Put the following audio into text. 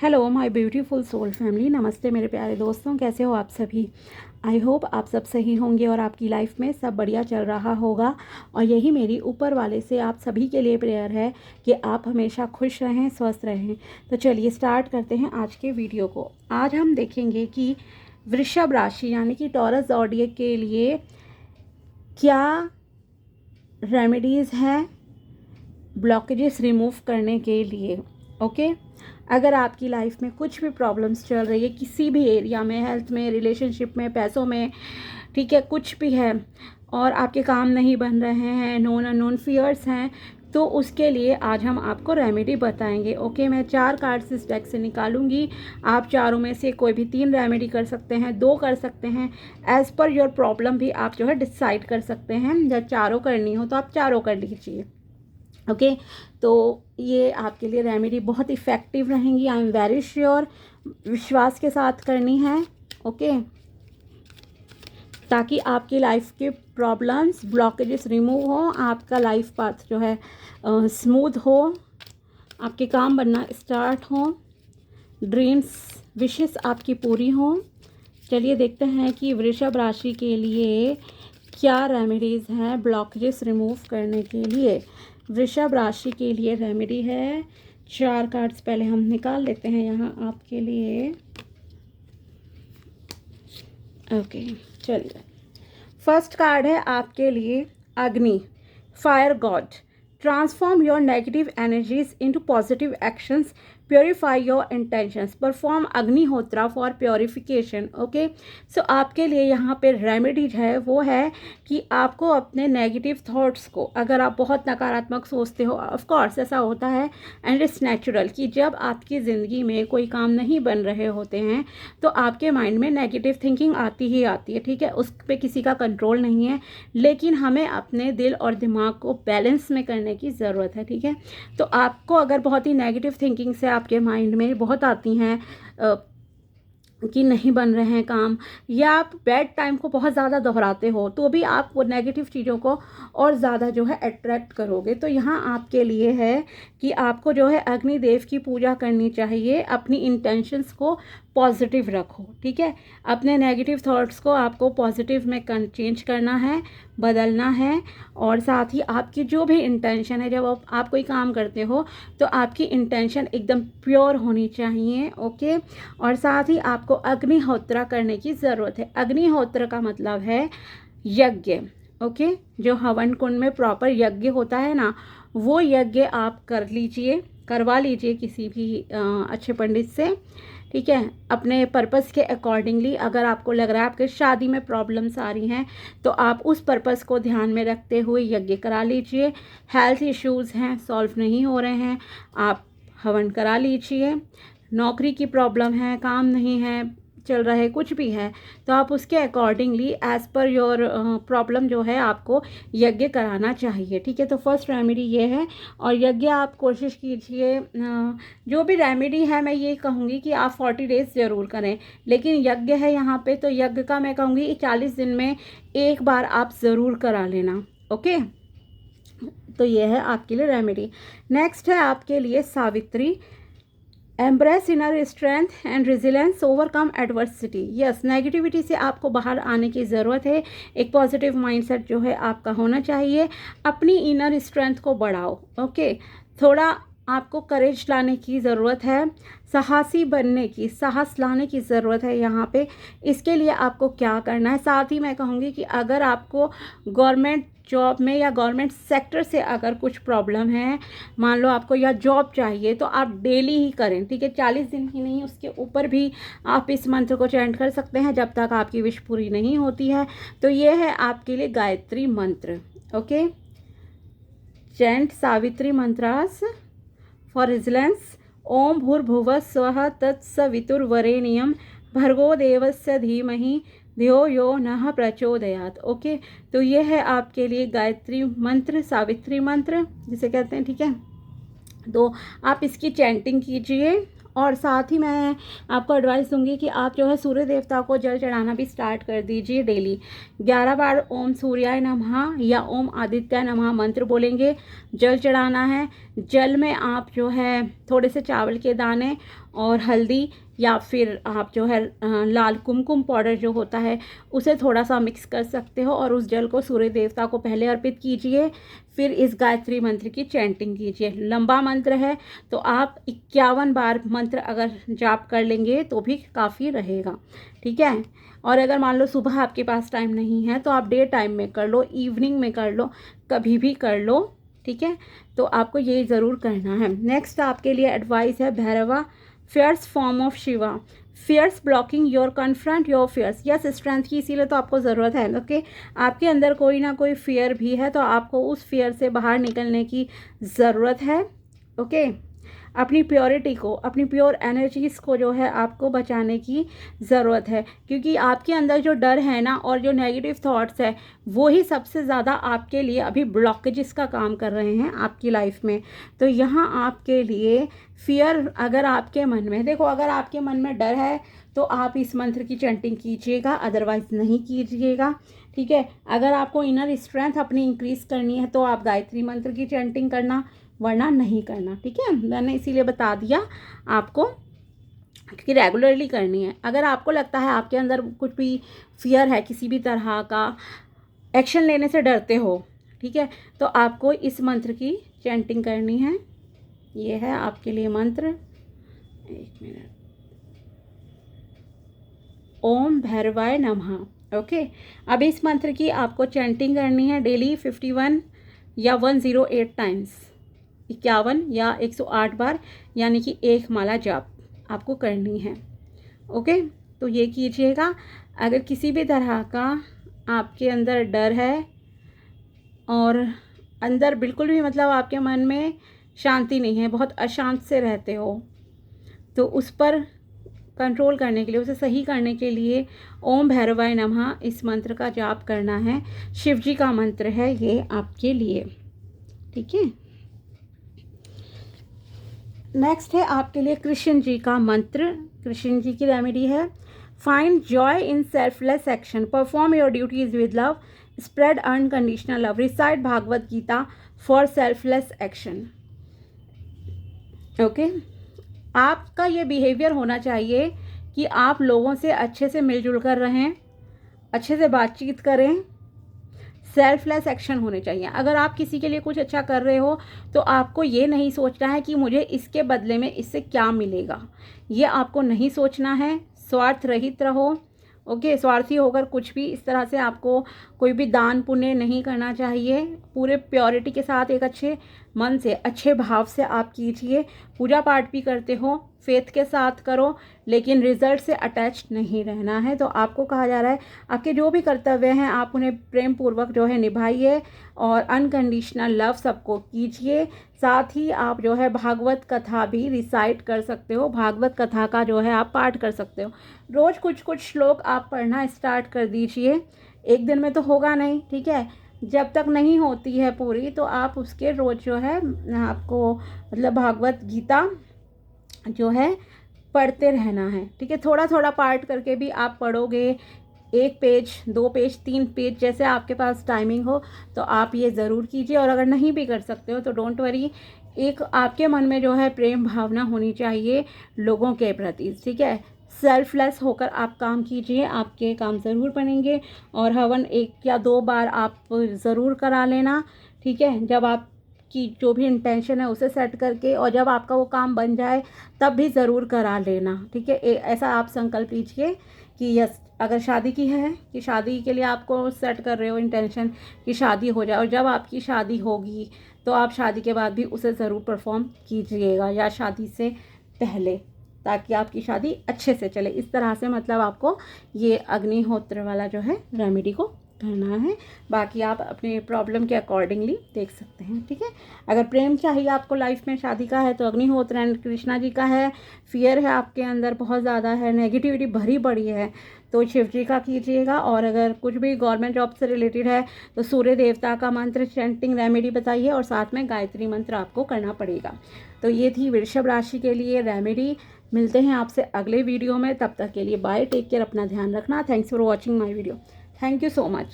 Hello my beautiful soul family, नमस्ते मेरे प्यारे दोस्तों, कैसे हो आप सभी। आई होप आप सब सही होंगे और आपकी लाइफ में सब बढ़िया चल रहा होगा। और यही मेरी ऊपर वाले से आप सभी के लिए प्रेयर है कि आप हमेशा खुश रहें, स्वस्थ रहें। तो चलिए स्टार्ट करते हैं आज के वीडियो को। आज हम देखेंगे कि वृषभ राशि यानी कि टॉरस ज़ोडिएक के लिए क्या रेमेडीज़ हैं ब्लॉकेजेस रिमूव करने के लिए। ओके, अगर आपकी लाइफ में कुछ भी प्रॉब्लम्स चल रही है किसी भी एरिया में, हेल्थ में, रिलेशनशिप में, पैसों में, ठीक है, कुछ भी है और आपके काम नहीं बन रहे हैं, नोन अननोन फियर्स हैं, तो उसके लिए आज हम आपको रेमेडी बताएंगे। ओके, मैं 4 कार्ड्स इस डेक से निकालूंगी। आप चारों में से कोई भी 3 रेमेडी कर सकते हैं, 2 कर सकते हैं, एज़ पर योर प्रॉब्लम भी आप जो है डिसाइड कर सकते हैं। जब चारों करनी हो तो आप चारों कर लीजिए। ओके, तो ये आपके लिए रेमेडी बहुत इफ़ेक्टिव रहेंगी, आई एम वेरी श्योर। विश्वास के साथ करनी है। ओके, ताकि आपकी लाइफ के प्रॉब्लम्स, ब्लॉकेजेस रिमूव हो, आपका लाइफ पाथ जो है स्मूथ हो, आपके काम बनना स्टार्ट हो, ड्रीम्स, विशेस आपकी पूरी हो। चलिए देखते हैं कि वृषभ राशि के लिए क्या रेमेडीज़ हैं ब्लॉकेजेस रिमूव करने के लिए। वृषभ राशि के लिए रेमेडी है, 4 कार्ड्स पहले हम निकाल लेते हैं यहाँ आपके लिए। ओके, चलिए फर्स्ट कार्ड है आपके लिए Agni, fire god. Transform your negative energies into positive actions, purify your intentions, perform Agnihotra for purification. Okay, so आपके लिए यहाँ पे रेमेडीज है वो है कि आपको अपने नेगेटिव थॉट्स को, अगर आप बहुत नकारात्मक सोचते हो, ऑफ कोर्स ऐसा होता है एंड इट्स नेचुरल कि जब आपकी ज़िंदगी में कोई काम नहीं बन रहे होते हैं तो आपके माइंड में नेगेटिव थिंकिंग आती ही आती है, ठीक है, उस पर किसी का कंट्रोल नहीं है। लेकिन हमें अपने दिल और दिमाग को बैलेंस में करने की ज़रूरत है, ठीक है। तो आपको अगर बहुत ही नेगेटिव थिंकिंग से आपके माइंड में बहुत आती हैं कि नहीं बन रहे हैं काम, या आप बैड टाइम को बहुत ज़्यादा दोहराते हो, तो भी आप वो नेगेटिव चीज़ों को और ज़्यादा जो है अट्रैक्ट करोगे। तो यहाँ आपके लिए है कि आपको जो है अग्निदेव की पूजा करनी चाहिए, अपनी इंटेंशंस को पॉजिटिव रखो, ठीक है। अपने नेगेटिव थॉट्स को आपको पॉजिटिव में चेंज करना है, बदलना है। और साथ ही आपकी जो भी इंटेंशन है, जब आप कोई काम करते हो तो आपकी इंटेंशन एकदम प्योर होनी चाहिए। ओके, और साथ ही आपको अग्निहोत्र करने की ज़रूरत है। अग्निहोत्र का मतलब है यज्ञ। ओके, जो हवन कुंड में प्रॉपर यज्ञ होता है ना, वो यज्ञ आप कर लीजिए, करवा लीजिए किसी भी अच्छे पंडित से, ठीक है, अपने पर्पस के अकॉर्डिंगली। अगर आपको लग रहा है आपके शादी में प्रॉब्लम्स आ रही हैं तो आप उस पर्पस को ध्यान में रखते हुए यज्ञ करा लीजिए। हेल्थ इश्यूज़ हैं, सॉल्व नहीं हो रहे हैं, आप हवन करा लीजिए। नौकरी की प्रॉब्लम है, काम नहीं है चल रहा है, कुछ भी है, तो आप उसके accordingly as per your problem जो है आपको यज्ञ कराना चाहिए, ठीक है। तो फर्स्ट रेमेडी ये है, और यज्ञ आप कोशिश कीजिए, जो भी रेमेडी है मैं ये कहूँगी कि आप 40 डेज़ ज़रूर करें, लेकिन यज्ञ है यहाँ पे तो यज्ञ का मैं कहूँगी 40 दिन में एक बार आप ज़रूर करा लेना। ओके, तो ये है आपके लिए रेमेडी। नेक्स्ट है आपके लिए Savitri, embrace inner strength and resilience, overcome adversity. Yes, negativity से आपको बाहर आने की ज़रूरत है, एक पॉजिटिव माइंडसेट जो है आपका होना चाहिए। अपनी इनर स्ट्रेंथ को बढ़ाओ। ओके, थोड़ा आपको करेज लाने की ज़रूरत है, साहसी बनने की, साहस लाने की ज़रूरत है यहाँ पे। इसके लिए आपको क्या करना है, साथ ही मैं कहूँगी कि अगर आपको गवर्नमेंट जॉब में या गवर्नमेंट सेक्टर से अगर कुछ प्रॉब्लम है, मान लो आपको या जॉब चाहिए, तो आप डेली ही करें, ठीक है। 40 दिन ही नहीं, उसके ऊपर भी आप इस मंत्र को चैंट कर सकते हैं जब तक आपकी विश पूरी नहीं होती है। तो ये है आपके लिए Gayatri mantra. Okay, chant Savitri mantras for resilience. ओम भूर्भुवः स्वः तत्सवितुर्वरेण्यं भर्गो देवस्य धीमहि धियो यो नः प्रचोदयात्। ओके, तो ये है आपके लिए गायत्री मंत्र, सावित्री मंत्र जिसे कहते हैं, ठीक है। तो आप इसकी चैंटिंग कीजिए और साथ ही मैं आपको एडवाइस दूंगी कि आप जो है सूर्य देवता को जल चढ़ाना भी स्टार्ट कर दीजिए डेली। 11 बार ओम सूर्याय नमः या ओम आदित्याय नमः मंत्र बोलेंगे, जल चढ़ाना है। जल में आप जो है थोड़े से चावल के दाने और हल्दी या फिर आप जो है लाल कुमकुम पाउडर जो होता है उसे थोड़ा सा मिक्स कर सकते हो और उस जल को सूर्य देवता को पहले अर्पित कीजिए। फिर इस गायत्री मंत्र की चैंटिंग कीजिए। लंबा मंत्र है तो आप 51 बार मंत्र अगर जाप कर लेंगे तो भी काफ़ी रहेगा, ठीक है। और अगर मान लो सुबह आपके पास टाइम नहीं है तो आप डे टाइम में कर लो, इवनिंग में कर लो, कभी भी कर लो, ठीक है। तो आपको ये ज़रूर करना है। नेक्स्ट आपके लिए एडवाइस है Bhairava, fierce form of Shiva, fears blocking your confront your fears. Yes, strength की इसीलिए तो आपको ज़रूरत है, ओके। आपके अंदर कोई ना कोई फियर भी है तो आपको उस फियर से बाहर निकलने की ज़रूरत है, ओके। अपनी प्योरिटी को, अपनी प्योर एनर्जीज़ को जो है आपको बचाने की ज़रूरत है, क्योंकि आपके अंदर जो डर है ना और जो नेगेटिव थॉट्स है वो ही सबसे ज़्यादा आपके लिए अभी ब्लॉकेजेस का काम कर रहे हैं आपकी लाइफ में। तो यहाँ आपके लिए फियर अगर आपके मन में, देखो अगर आपके मन में डर है तो आप इस मंत्र की चैंटिंग कीजिएगा, अदरवाइज़ नहीं कीजिएगा, ठीक है। अगर आपको इनर स्ट्रेंथ अपनी इंक्रीज़ करनी है तो आप गायत्री मंत्र की चैंटिंग करना, वरना नहीं करना, ठीक है। मैंने इसीलिए बता दिया आपको कि रेगुलरली करनी है। अगर आपको लगता है आपके अंदर कुछ भी फियर है, किसी भी तरह का एक्शन लेने से डरते हो, ठीक है, तो आपको इस मंत्र की चैंटिंग करनी है। ये है आपके लिए मंत्र, एक मिनट, ओम भैरवाय नमः, ओके। अब इस मंत्र की आपको चैंटिंग करनी है डेली 51 या 108 टाइम्स, 51 या 108 बार, यानी कि एक माला जाप आपको करनी है, ओके। तो ये कीजिएगा। अगर किसी भी तरह का आपके अंदर डर है और अंदर बिल्कुल भी मतलब आपके मन में शांति नहीं है, बहुत अशांत से रहते हो, तो उस पर कंट्रोल करने के लिए, उसे सही करने के लिए ओम भैरवाय नमः इस मंत्र का जाप करना है। शिव जी का मंत्र है ये आपके लिए, ठीक है। नेक्स्ट है आपके लिए कृष्ण जी का मंत्र। कृष्ण जी की रेमेडी है, find joy in selfless action, perform your duties with love, spread unconditional love, recite Bhagavad Gita for selfless action, okay. आपका ये बिहेवियर होना चाहिए कि आप लोगों से अच्छे से मिलजुल कर रहें, अच्छे से बातचीत करें, सेल्फलेस एक्शन होने चाहिए। अगर आप किसी के लिए कुछ अच्छा कर रहे हो तो आपको ये नहीं सोचना है कि मुझे इसके बदले में इससे क्या मिलेगा, ये आपको नहीं सोचना है। स्वार्थ रहित रहो, ओके। स्वार्थी होकर कुछ भी इस तरह से आपको कोई भी दान पुण्य नहीं करना चाहिए। पूरे प्योरिटी के साथ, एक अच्छे मन से, अच्छे भाव से आप कीजिए। पूजा पाठ भी करते हो, फेथ के साथ करो, लेकिन रिजल्ट से अटैच नहीं रहना है। तो आपको कहा जा रहा है आपके जो भी कर्तव्य हैं आप उन्हें प्रेम पूर्वक जो है निभाइए और अनकंडीशनल लव सबको कीजिए। साथ ही आप जो है भागवत कथा भी रिसाइट कर सकते हो, भागवत कथा का जो है आप पाठ कर सकते हो। रोज़ कुछ कुछ श्लोक आप पढ़ना स्टार्ट कर दीजिए। एक दिन में तो होगा नहीं, ठीक है। जब तक नहीं होती है पूरी तो आप उसके रोज़ जो है आपको मतलब भागवत गीता जो है पढ़ते रहना है, ठीक है। थोड़ा थोड़ा पार्ट करके भी आप पढ़ोगे, 1 पेज, 2 पेज, 3 पेज, जैसे आपके पास टाइमिंग हो तो आप ये ज़रूर कीजिए। और अगर नहीं भी कर सकते हो तो डोंट वरी, एक आपके मन में जो है प्रेम भावना होनी चाहिए लोगों के प्रति, ठीक है। सेल्फलेस होकर आप काम कीजिए, आपके काम ज़रूर बनेंगे। और हवन 1 या 2 बार आप ज़रूर करा लेना, ठीक है। जब आप की जो भी इंटेंशन है उसे सेट करके, और जब आपका वो काम बन जाए तब भी ज़रूर करा लेना, ठीक है। ऐसा आप संकल्प लीजिए कि यस, अगर शादी की है कि शादी के लिए आपको सेट कर रहे हो इंटेंशन कि शादी हो जाए, और जब आपकी शादी होगी तो आप शादी के बाद भी उसे ज़रूर परफॉर्म कीजिएगा, या शादी से पहले, ताकि आपकी शादी अच्छे से चले। इस तरह से मतलब आपको ये अग्निहोत्र वाला जो है रेमेडी को करना है। बाकी आप अपने प्रॉब्लम के अकॉर्डिंगली देख सकते हैं, ठीक है। अगर प्रेम चाहिए आपको लाइफ में शादी का है तो अग्निहोत्र एंड कृष्णा जी का है। फियर है आपके अंदर बहुत ज़्यादा है, नेगेटिविटी भरी पड़ी है, तो शिव जी का कीजिएगा। और अगर कुछ भी गवर्नमेंट जॉब से रिलेटेड है तो सूर्य देवता का मंत्र चैंटिंग रेमेडी बताइए, और साथ में गायत्री मंत्र आपको करना पड़ेगा। तो ये थी वृषभ राशि के लिए रेमेडी। मिलते हैं आपसे अगले वीडियो में, तब तक के लिए बाय, टेक केयर, अपना ध्यान रखना। Thanks for watching my video. Thank you so much.